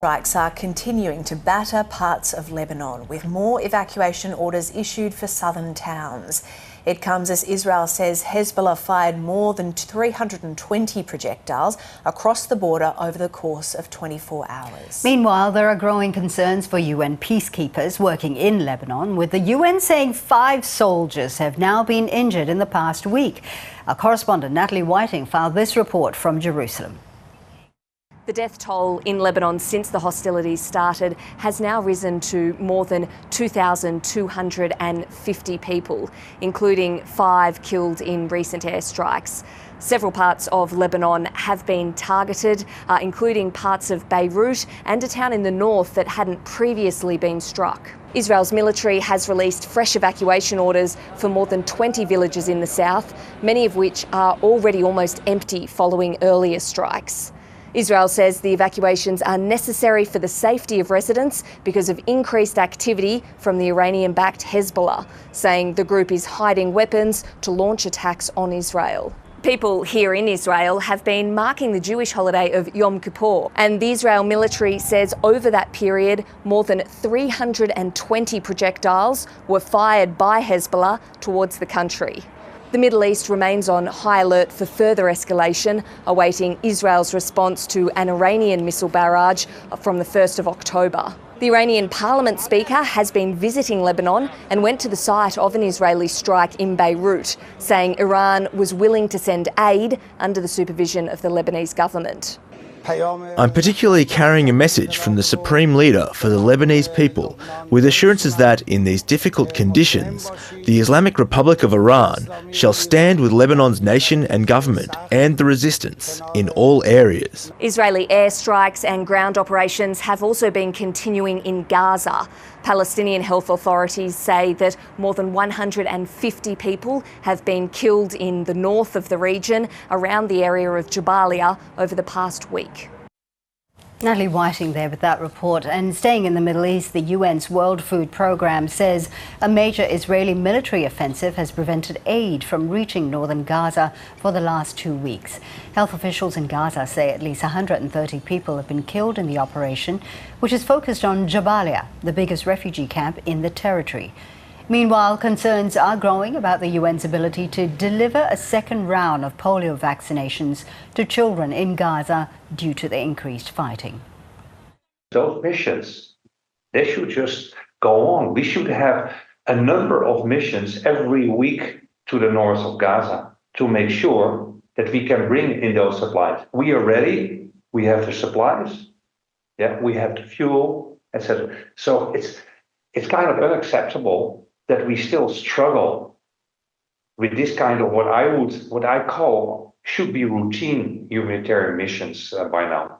Strikes are continuing to batter parts of Lebanon, with more evacuation orders issued for southern towns. It comes as Israel says Hezbollah fired more than 320 projectiles across the border over the course of 24 hours. Meanwhile, there are growing concerns for UN peacekeepers working in Lebanon, with the UN saying 5 soldiers have now been injured in the past week. Our correspondent Natalie Whiting filed this report from Jerusalem. The death toll in Lebanon since the hostilities started has now risen to more than 2,250 people, including 5 killed in recent airstrikes. Several parts of Lebanon have been targeted, including parts of Beirut and a town in the north that hadn't previously been struck. Israel's military has released fresh evacuation orders for more than 20 villages in the south, many of which are already almost empty following earlier strikes. Israel says the evacuations are necessary for the safety of residents because of increased activity from the Iranian-backed Hezbollah, saying the group is hiding weapons to launch attacks on Israel. People here in Israel have been marking the Jewish holiday of Yom Kippur, and the Israel military says over that period more than 320 projectiles were fired by Hezbollah towards the country. The Middle East remains on high alert for further escalation, awaiting Israel's response to an Iranian missile barrage from the 1st of October. The Iranian parliament speaker has been visiting Lebanon and went to the site of an Israeli strike in Beirut, saying Iran was willing to send aid under the supervision of the Lebanese government. I'm particularly carrying a message from the Supreme Leader for the Lebanese people, with assurances that, in these difficult conditions, the Islamic Republic of Iran shall stand with Lebanon's nation and government and the resistance in all areas. Israeli airstrikes and ground operations have also been continuing in Gaza. Palestinian health authorities say that more than 150 people have been killed in the north of the region, around the area of Jabalia, over the past week. Natalie Whiting there with that report. And staying in the Middle East, the UN's World Food Programme says a major Israeli military offensive has prevented aid from reaching northern Gaza for the last 2 weeks. Health officials in Gaza say at least 130 people have been killed in the operation, which is focused on Jabalia, the biggest refugee camp in the territory. Meanwhile, concerns are growing about the UN's ability to deliver a second round of polio vaccinations to children in Gaza due to the increased fighting. Those missions, they should just go on. We should have a number of missions every week to the north of Gaza to make sure that we can bring in those supplies. We are ready. We have the supplies. Yeah, we have the fuel, etc. So it's kind of unacceptable that we still struggle with this kind of what I call should be routine humanitarian missions by now.